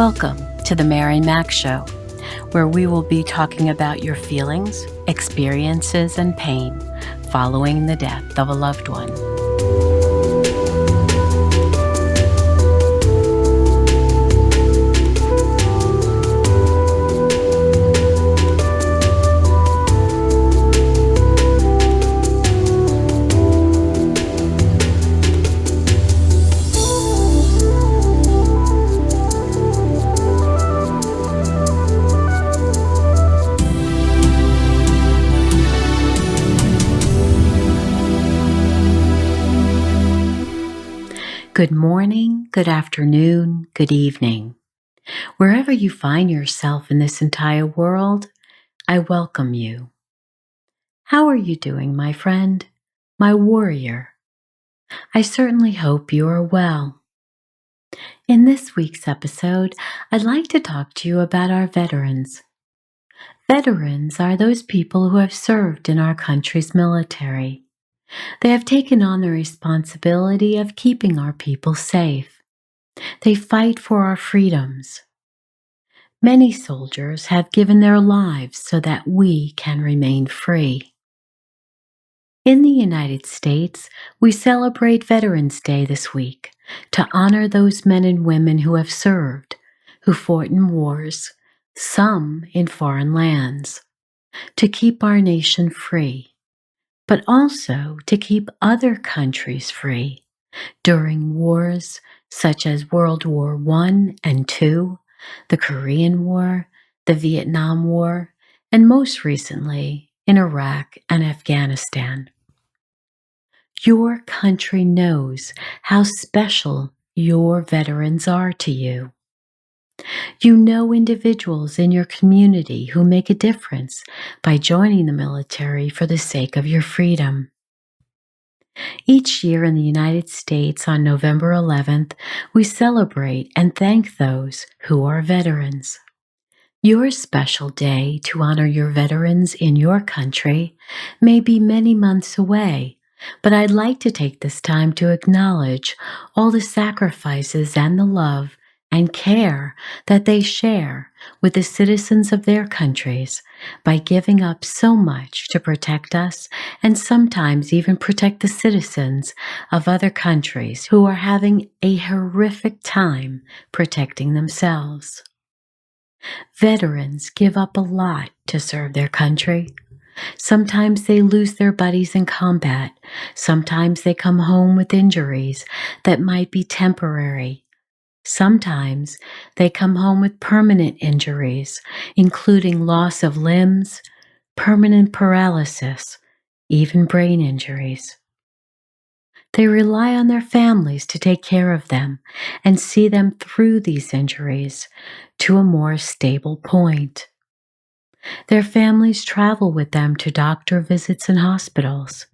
Welcome to the Mary Mac Show, where we will be talking about your feelings, experiences, and pain following the death of a loved one. Good morning, good afternoon, good evening. Wherever you find yourself in this entire world, I welcome you. How are you doing, my friend, my warrior? I certainly hope you are well. In this week's episode, I'd like to talk to you about our veterans. Veterans are those people who have served in our country's military. They have taken on the responsibility of keeping our people safe. They fight for our freedoms. Many soldiers have given their lives so that we can remain free. In the United States, we celebrate Veterans Day this week to honor those men and women who have served, who fought in wars, some in foreign lands, to keep our nation free, but also to keep other countries free during wars such as World War I and II, the Korean War, the Vietnam War, and most recently in Iraq and Afghanistan. Your country knows how special your veterans are to you. You know individuals in your community who make a difference by joining the military for the sake of your freedom. Each year in the United States on November 11th, we celebrate and thank those who are veterans. Your special day to honor your veterans in your country may be many months away, but I'd like to take this time to acknowledge all the sacrifices and the love and care that they share with the citizens of their countries by giving up so much to protect us and sometimes even protect the citizens of other countries who are having a horrific time protecting themselves. Veterans give up a lot to serve their country. Sometimes they lose their buddies in combat. Sometimes they come home with injuries that might be temporary. Sometimes they come home with permanent injuries, including loss of limbs, permanent paralysis, even brain injuries. They rely on their families to take care of them and see them through these injuries to a more stable point. Their families travel with them to doctor visits and hospitals.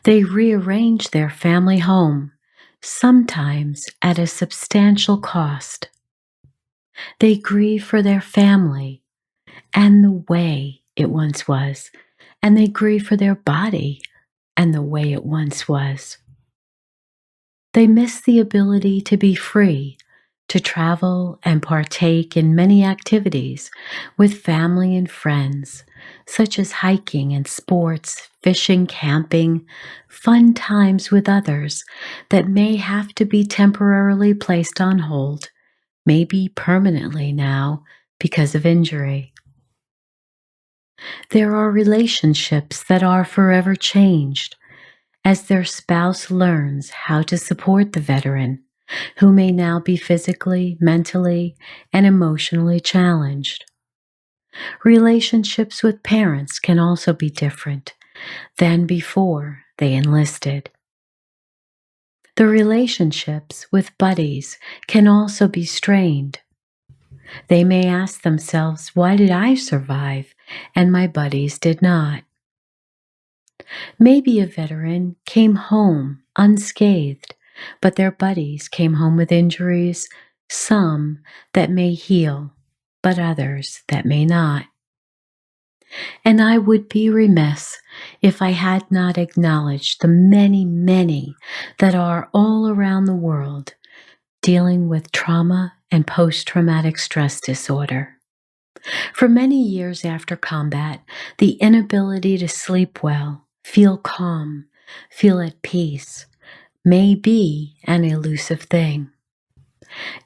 They rearrange their family home, sometimes at a substantial cost. They grieve for their family and the way it once was, and they grieve for their body and the way it once was. They miss the ability to be free, to travel and partake in many activities with family and friends, such as hiking and sports, fishing, camping, fun times with others that may have to be temporarily placed on hold, maybe permanently now because of injury. There are relationships that are forever changed as their spouse learns how to support the veteran, who may now be physically, mentally, and emotionally challenged. Relationships with parents can also be different than before they enlisted. The relationships with buddies can also be strained. They may ask themselves, why did I survive and my buddies did not? Maybe a veteran came home unscathed, but their buddies came home with injuries, some that may heal, but others that may not. And I would be remiss if I had not acknowledged the many, many that are all around the world dealing with trauma and post-traumatic stress disorder. For many years after combat, the inability to sleep well, feel calm, feel at peace, may be an elusive thing.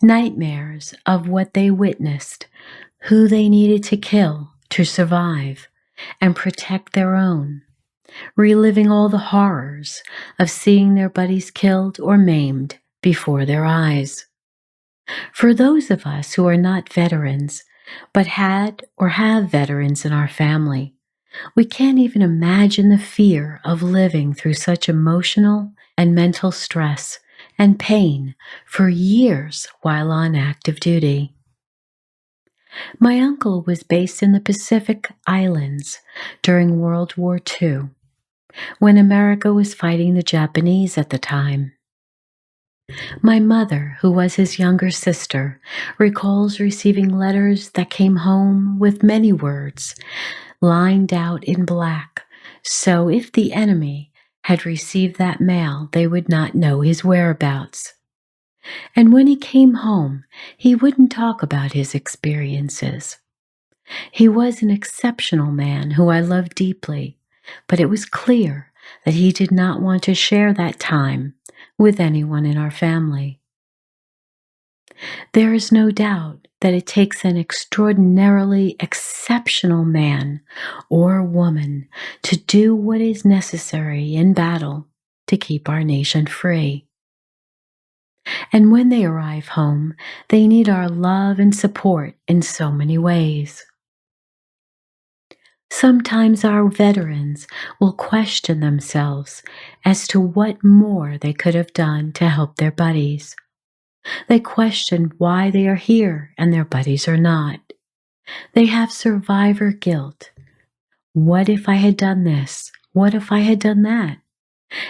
Nightmares of what they witnessed, who they needed to kill to survive and protect their own, reliving all the horrors of seeing their buddies killed or maimed before their eyes. For those of us who are not veterans, but had or have veterans in our family, we can't even imagine the fear of living through such emotional and mental stress and pain for years while on active duty. My uncle was based in the Pacific Islands during World War II, when America was fighting the Japanese at the time. My mother, who was his younger sister, recalls receiving letters that came home with many words lined out in black, so if the enemy had received that mail, they would not know his whereabouts. And when he came home, he wouldn't talk about his experiences. He was an exceptional man who I loved deeply, but it was clear that he did not want to share that time with anyone in our family. There is no doubt that it takes an extraordinarily exceptional man or woman to do what is necessary in battle to keep our nation free. And when they arrive home, they need our love and support in so many ways. Sometimes our veterans will question themselves as to what more they could have done to help their buddies. They question why they are here and their buddies are not. They have survivor guilt. What if I had done this? What if I had done that?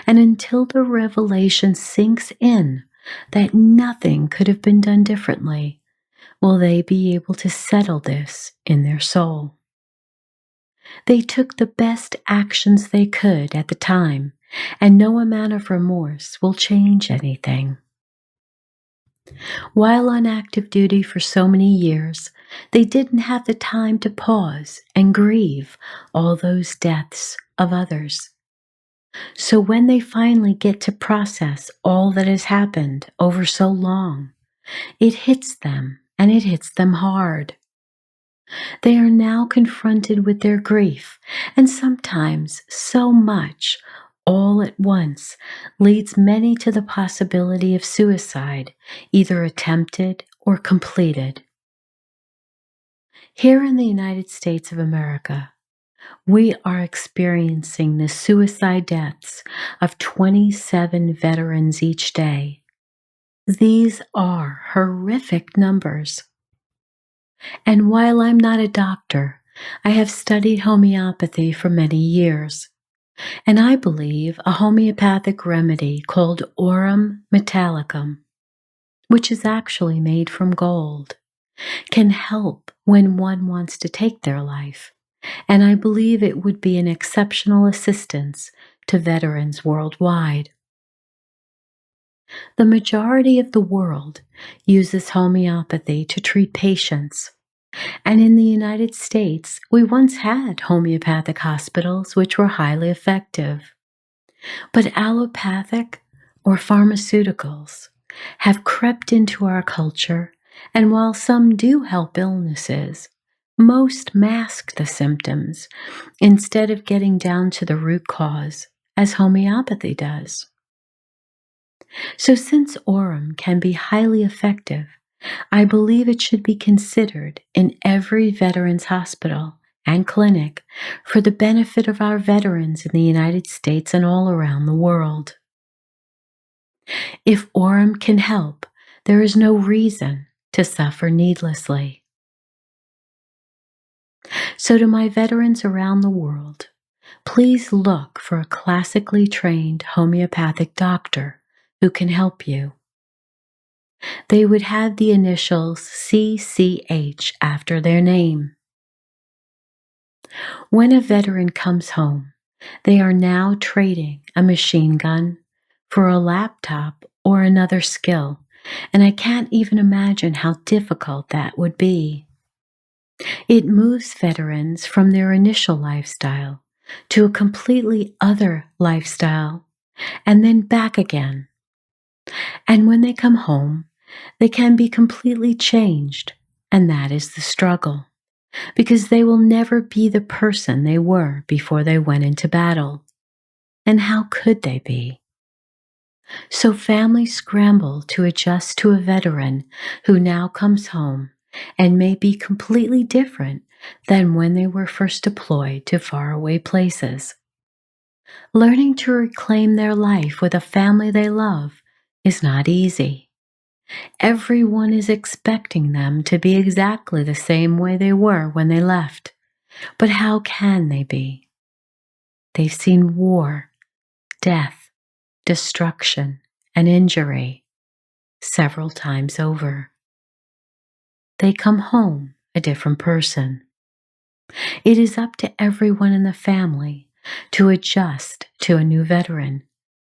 And until the revelation sinks in that nothing could have been done differently, will they be able to settle this in their soul. They took the best actions they could at the time, and no amount of remorse will change anything. While on active duty for so many years, they didn't have the time to pause and grieve all those deaths of others. So when they finally get to process all that has happened over so long, it hits them, and it hits them hard. They are now confronted with their grief, and sometimes so much all at once leads many to the possibility of suicide, either attempted or completed. Here in the United States of America, we are experiencing the suicide deaths of 27 veterans each day. These are horrific numbers. And while I'm not a doctor, I have studied homeopathy for many years, and I believe a homeopathic remedy called Aurum Metallicum, which is actually made from gold, can help when one wants to take their life, and I believe it would be an exceptional assistance to veterans worldwide. The majority of the world uses homeopathy to treat patients. And in the United States, we once had homeopathic hospitals which were highly effective. But allopathic or pharmaceuticals have crept into our culture, and while some do help illnesses, most mask the symptoms instead of getting down to the root cause, as homeopathy does. So since Aurum can be highly effective, I believe it should be considered in every veterans hospital and clinic for the benefit of our veterans in the United States and all around the world. If Aurum can help, there is no reason to suffer needlessly. So to my veterans around the world, please look for a classically trained homeopathic doctor who can help you. They would have the initials CCH after their name. When a veteran comes home, they are now trading a machine gun for a laptop or another skill and I can't even imagine how difficult that would be. It moves veterans from their initial lifestyle to a completely other lifestyle and then back again. And when they come home, they can be completely changed, and that is the struggle, because they will never be the person they were before they went into battle. And how could they be? So families scramble to adjust to a veteran who now comes home and may be completely different than when they were first deployed to faraway places. Learning to reclaim their life with a family they love is not easy. Everyone is expecting them to be exactly the same way they were when they left. But how can they be? They've seen war, death, destruction, and injury several times over. They come home a different person. It is up to everyone in the family to adjust to a new veteran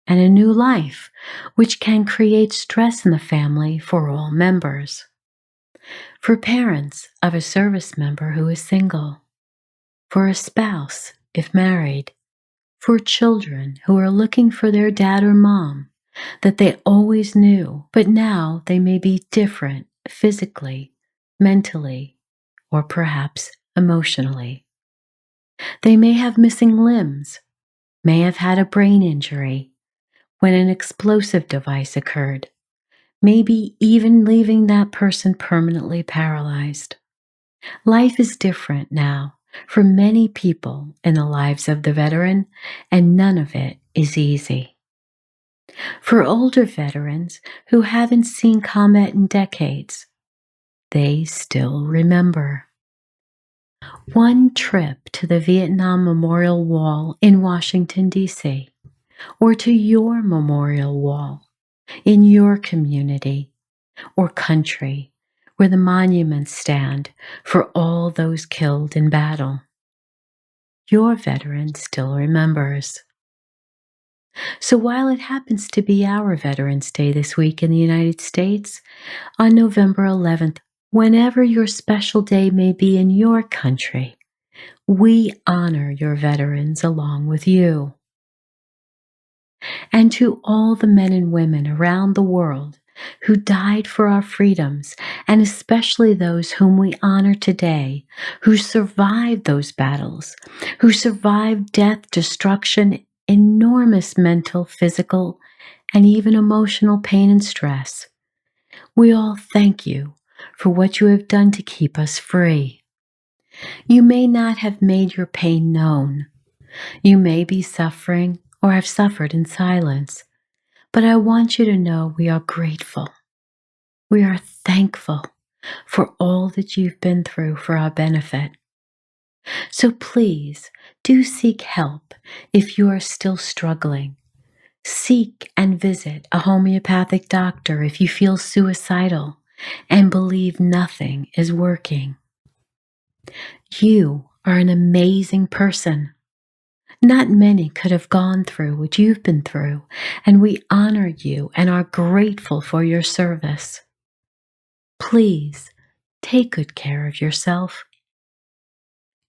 and a new life, which can create stress in the family for all members. For parents of a service member who is single, for a spouse if married, for children who are looking for their dad or mom that they always knew, but now they may be different physically, mentally, or perhaps emotionally. They may have missing limbs, may have had a brain injury when an explosive device occurred, maybe even leaving that person permanently paralyzed. Life is different now for many people in the lives of the veteran, and none of it is easy. For older veterans who haven't seen combat in decades, they still remember. One trip to the Vietnam Memorial Wall in Washington, D.C., or to your memorial wall in your community or country where the monuments stand for all those killed in battle. Your veteran still remembers. So while it happens to be our Veterans Day this week in the United States, on November 11th, whenever your special day may be in your country, we honor your veterans along with you. And to all the men and women around the world who died for our freedoms, and especially those whom we honor today, who survived those battles, who survived death, destruction, enormous mental, physical, and even emotional pain and stress. We all thank you for what you have done to keep us free. You may not have made your pain known. You may be suffering or have suffered in silence, but I want you to know we are grateful. We are thankful for all that you've been through for our benefit. So please do seek help if you are still struggling. Seek and visit a homeopathic doctor if you feel suicidal and believe nothing is working. You are an amazing person. Not many could have gone through what you've been through, and we honor you and are grateful for your service. Please take good care of yourself.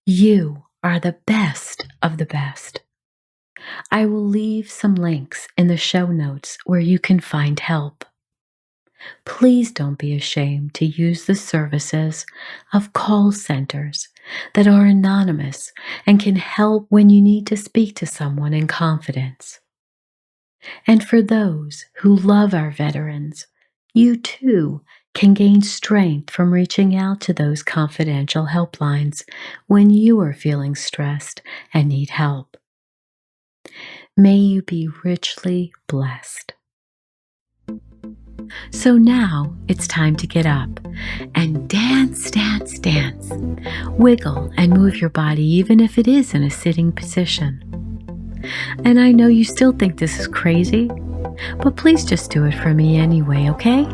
You are the best of the best. I will leave some links in the show notes where you can find help. Please don't be ashamed to use the services of call centers that are anonymous and can help when you need to speak to someone in confidence. And for those who love our veterans, you too can gain strength from reaching out to those confidential helplines when you are feeling stressed and need help. May you be richly blessed. So now it's time to get up and dance, dance, dance. Wiggle and move your body even if it is in a sitting position. And I know you still think this is crazy, but please just do it for me anyway, okay?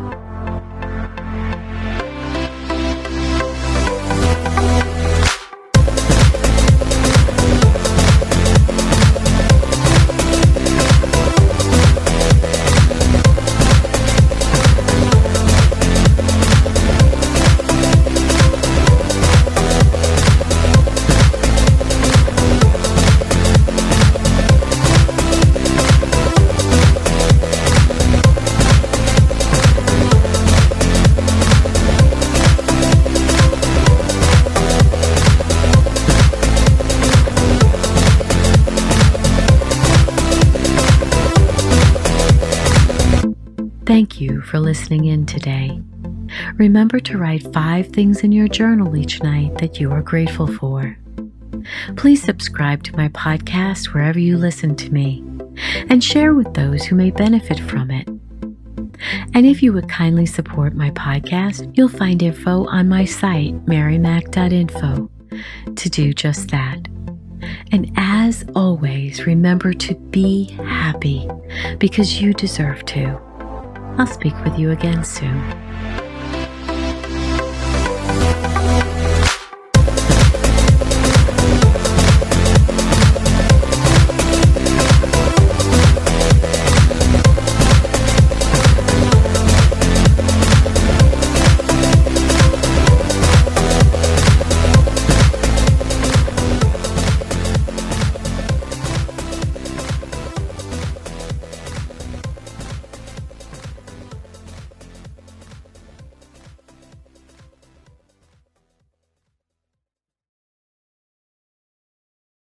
Thank you for listening in today. Remember to write 5 things in your journal each night that you are grateful for. Please subscribe to my podcast wherever you listen to me and share with those who may benefit from it. And if you would kindly support my podcast, you'll find info on my site, marymac.info, to do just that. And as always, remember to be happy because you deserve to. I'll speak with you again soon.